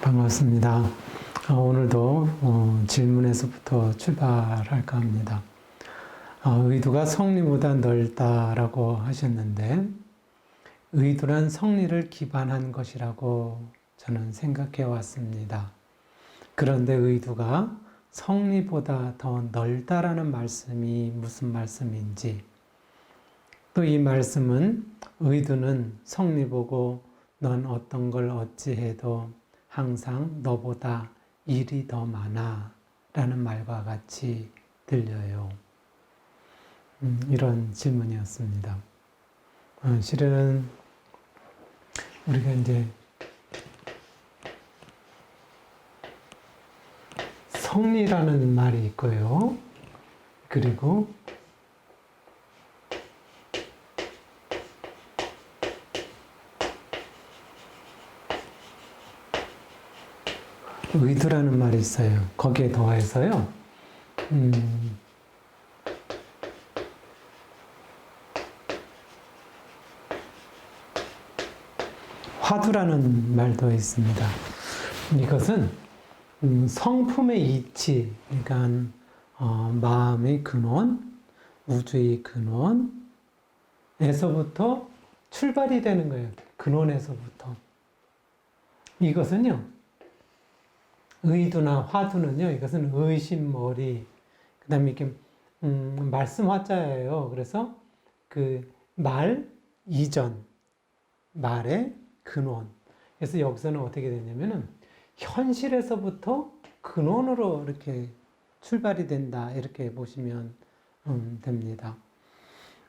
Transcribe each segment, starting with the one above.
반갑습니다. 오늘도 질문에서부터 출발할까 합니다. 의도가 성리보다 넓다라고 하셨는데, 의도란 성리를 기반한 것이라고 저는 생각해 왔습니다. 그런데 의도가 성리보다 더 넓다라는 말씀이 무슨 말씀인지, 또 이 말씀은 의도는 성리보고 넌 어떤 걸 어찌해도 항상 너보다 일이 더 많아 라는 말과 같이 들려요. 이런 질문이었습니다. 실은 우리가 이제 성리라는 말이 있고요. 그리고 의도라는 말이 있어요. 거기에 더해서요. 화두라는 말도 있습니다. 이것은 성품의 이치, 그러니까 마음의 근원, 우주의 근원에서부터 출발이 되는 거예요. 근원에서부터. 이것은요. 의도나 화두는요, 이것은 의심머리, 그 다음에 이렇게, 말씀 화자예요. 그래서 그 말 이전, 말의 근원. 그래서 여기서는 어떻게 되냐면은, 현실에서부터 근원으로 이렇게 출발이 된다. 이렇게 보시면 됩니다.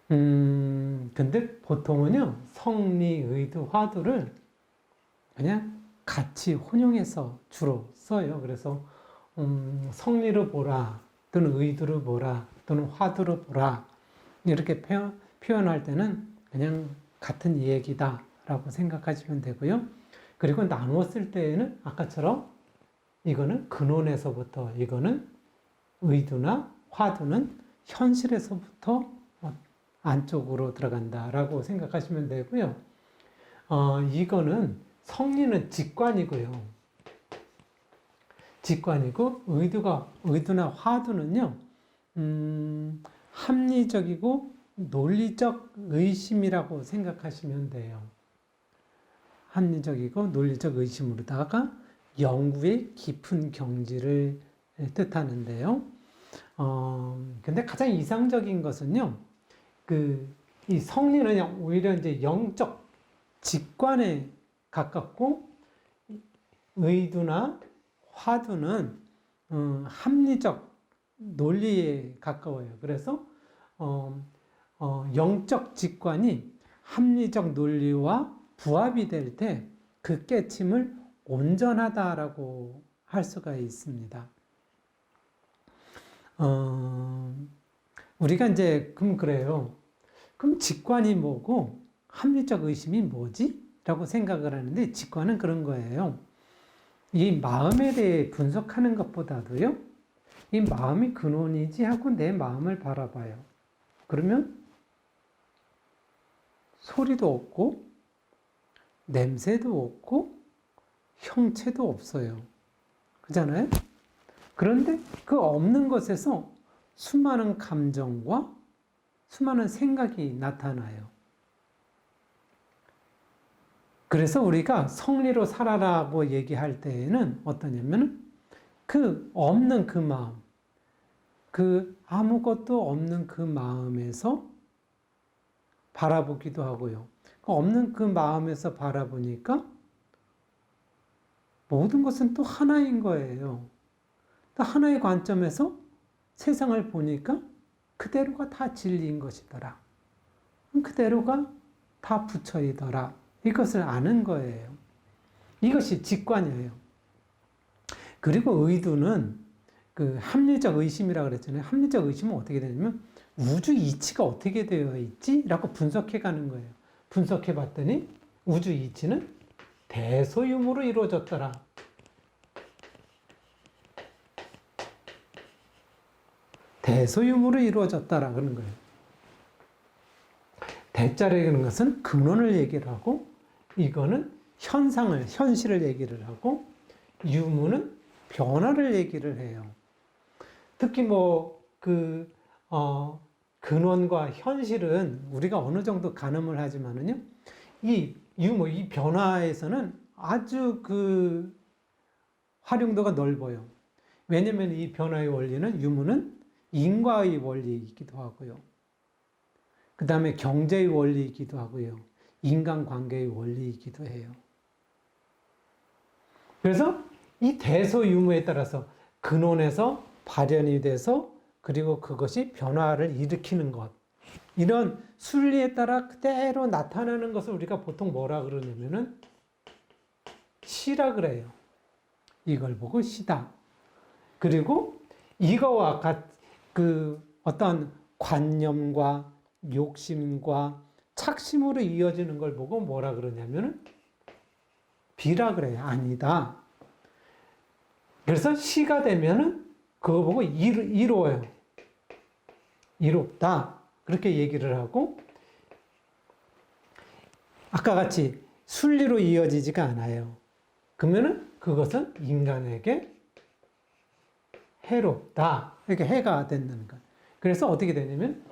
근데 보통은요, 성리, 의도, 화두를 그냥 같이 혼용해서 주로 써요. 그래서 성리를 보라, 또는 의도를 보라, 또는 화두를 보라 이렇게 표현할 때는 그냥 같은 얘기다 라고 생각하시면 되고요. 그리고 나누었을 때에는 아까처럼 이거는 근원에서부터, 이거는 의도나 화두는 현실에서부터 안쪽으로 들어간다라고 생각하시면 되고요. 이거는 성리는 직관이고요. 직관이고, 의도나 화두는요, 합리적이고 논리적 의심이라고 생각하시면 돼요. 합리적이고 논리적 의심으로다가 연구의 깊은 경지를 뜻하는데요. 근데 가장 이상적인 것은요, 이 성리는 오히려 이제 영적 직관에 가깝고, 의도나 화두는 합리적 논리에 가까워요. 그래서 영적 직관이 합리적 논리와 부합이 될 때 그 깨침을 온전하다라고 할 수가 있습니다. 우리가 이제 그럼 그래요. 그럼 직관이 뭐고 합리적 의심이 뭐지? 라고 생각을 하는데, 직관은 그런 거예요. 이 마음에 대해 분석하는 것보다도요, 이 마음이 근원이지 하고 내 마음을 바라봐요. 그러면 소리도 없고, 냄새도 없고, 형체도 없어요. 그렇잖아요? 그런데 그 없는 것에서 수많은 감정과 수많은 생각이 나타나요. 그래서 우리가 성리로 살아라고 얘기할 때에는 어떠냐면, 그 없는 그 마음, 그 아무것도 없는 그 마음에서 바라보기도 하고요. 없는 그 마음에서 바라보니까 모든 것은 또 하나인 거예요. 또 하나의 관점에서 세상을 보니까 그대로가 다 진리인 것이더라. 그대로가 다 부처이더라. 이것을 아는 거예요. 이것이 직관이에요. 그리고 의도는 그 합리적 의심이라고 그랬잖아요. 합리적 의심은 어떻게 되냐면, 우주 이치가 어떻게 되어 있지? 라고 분석해 가는 거예요. 분석해 봤더니 우주 이치는 대소유무로 이루어졌더라. 대소유무로 이루어졌다라 그러는 거예요. 대자라는 것은 근원을 얘기를 하고, 이거는 현실을 얘기를 하고, 유무는 변화를 얘기를 해요. 특히 근원과 현실은 우리가 어느 정도 가늠을 하지만은요, 이 유무, 이 변화에서는 아주 활용도가 넓어요. 왜냐면 이 변화의 원리는, 유무는 인과의 원리이기도 하고요. 그 다음에 경제의 원리이기도 하고요. 인간관계의 원리이기도 해요. 그래서 이 대소유무에 따라서 근원에서 발현이 돼서 그리고 그것이 변화를 일으키는 것. 이런 순리에 따라 그대로 나타나는 것을 우리가 보통 뭐라 그러냐면은 시라 그래요. 이걸 보고 시다. 그리고 이거와 어떤 관념과 욕심과 착심으로 이어지는 걸 보고 뭐라 그러냐면은 비라 그래요. 아니다. 그래서 시가 되면은 그거 보고 이로워요. 이롭다. 그렇게 얘기를 하고, 아까 같이 순리로 이어지지가 않아요. 그러면은 그것은 인간에게 해롭다. 이렇게 해가 된다는 거예요. 그래서 어떻게 되냐면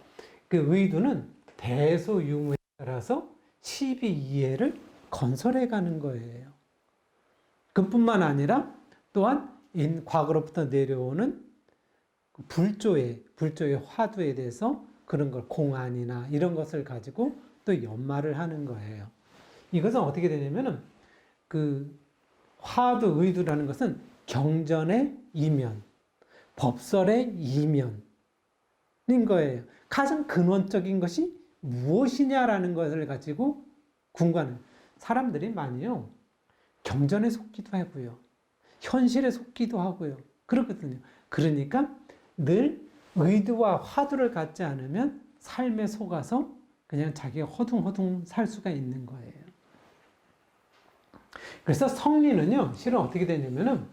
그 의도는 대소유무에 따라서 시비 이해를 건설해 가는 거예요. 그뿐만 아니라 또한 과거로부터 내려오는 불조의 화두에 대해서 그런 걸 공안이나 이런 것을 가지고 또 연마를 하는 거예요. 이것은 어떻게 되냐면은 화두 의두라는 것은 경전의 이면, 법설의 이면인 거예요. 가장 근원적인 것이 무엇이냐라는 것을 가지고 궁관은 사람들이 많이요. 경전에 속기도 하고요. 현실에 속기도 하고요. 그렇거든요. 그러니까 늘 의도와 화두를 갖지 않으면 삶에 속아서 그냥 자기가 허둥허둥 살 수가 있는 거예요. 그래서 성리는요, 실은 어떻게 되냐면은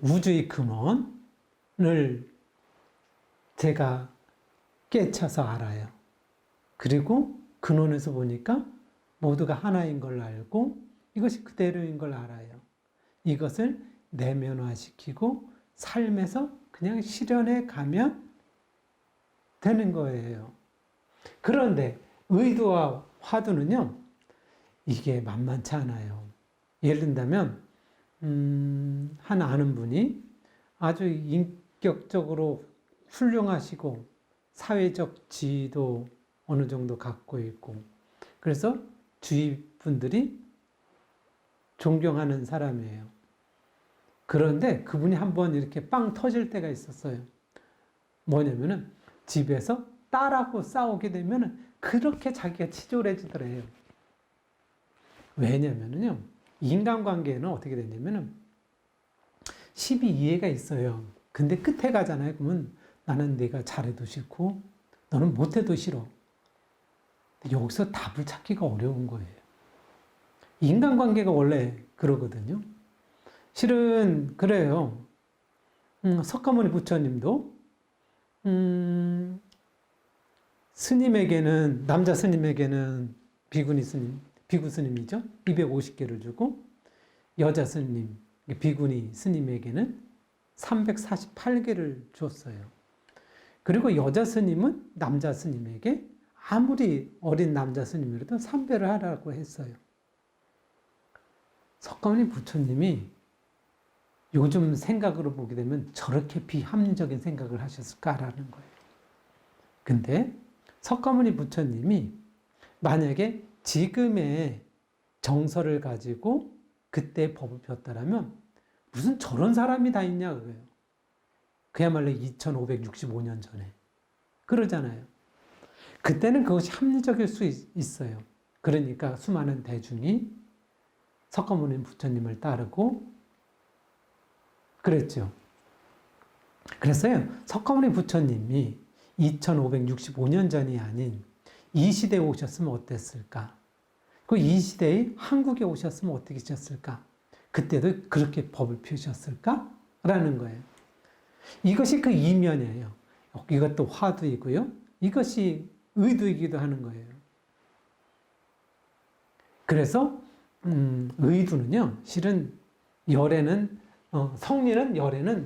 우주의 근원을 제가 깨쳐서 알아요. 그리고 근원에서 보니까 모두가 하나인 걸 알고 이것이 그대로인 걸 알아요. 이것을 내면화시키고 삶에서 그냥 실현해 가면 되는 거예요. 그런데 의도와 화두는요, 이게 만만치 않아요. 예를 든다면, 한 아는 분이 아주 인격적으로 훌륭하시고 사회적 지위도 어느 정도 갖고 있고, 그래서 주위 분들이 존경하는 사람이에요. 그런데 그분이 한번 이렇게 빵 터질 때가 있었어요. 뭐냐면은 집에서 딸하고 싸우게 되면은 그렇게 자기가 치졸해지더래요. 왜냐면은요, 인간관계는 어떻게 되냐면은 12이해가 있어요. 근데 끝에 가잖아요. 그러면 나는 네가 잘해도 싫고 너는 못해도 싫어. 여기서 답을 찾기가 어려운 거예요. 인간관계가 원래 그러거든요. 실은 그래요. 석가모니 부처님도 스님에게는, 남자 스님에게는 비구 스님이죠. 250개를 주고 여자 스님, 비구니 스님에게는 348개를 줬어요. 그리고 여자 스님은 남자 스님에게 아무리 어린 남자 스님이라도 삼배를 하라고 했어요. 석가모니 부처님이 요즘 생각으로 보게 되면 저렇게 비합리적인 생각을 하셨을까라는 거예요. 근데 석가모니 부처님이 만약에 지금의 정서를 가지고 그때 법을 폈다라면 무슨 저런 사람이 다 있냐 그거예요. 그야말로 2565년 전에. 그러잖아요. 그때는 그것이 합리적일 수 있어요. 그러니까 수많은 대중이 석가모니 부처님을 따르고 그랬죠. 그래서요, 석가모니 부처님이 2565년 전이 아닌 이 시대에 오셨으면 어땠을까? 이 시대에 한국에 오셨으면 어떻게 하셨을까? 그때도 그렇게 법을 펴셨을까? 라는 거예요. 이것이 그 이면이에요. 이것도 화두이고요. 이것이 의도이기도 하는 거예요. 그래서 의도는요, 실은 열에는, 성리는 열에는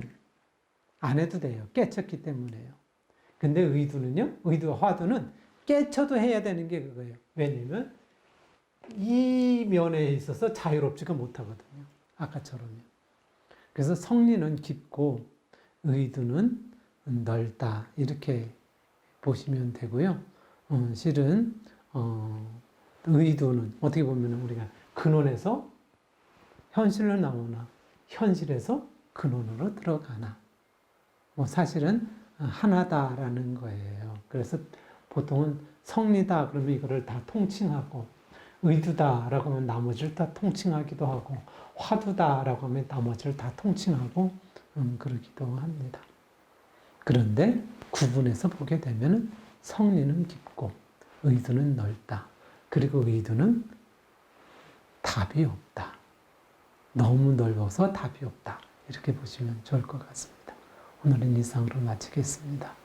안 해도 돼요. 깨쳤기 때문에요. 근데 의도는요, 의도와 화두는 깨쳐도 해야 되는 게 그거예요. 왜냐면 이 면에 있어서 자유롭지가 못하거든요. 아까처럼요. 그래서 성리는 깊고 의도는 넓다. 이렇게 보시면 되고요. 실은 의도는 어떻게 보면 우리가 근원에서 현실로 나오나 현실에서 근원으로 들어가나 뭐 사실은 하나다라는 거예요. 그래서 보통은 성리다 그러면 이거를 다 통칭하고 의두다라고 하면 나머지를 다 통칭하기도 하고 화두다라고 하면 나머지를 다 통칭하고 그러기도 합니다. 그런데 구분해서 보게 되면 성리는 깊고 의두는 넓다. 그리고 의두는 답이 없다. 너무 넓어서 답이 없다. 이렇게 보시면 좋을 것 같습니다. 오늘은 이상으로 마치겠습니다.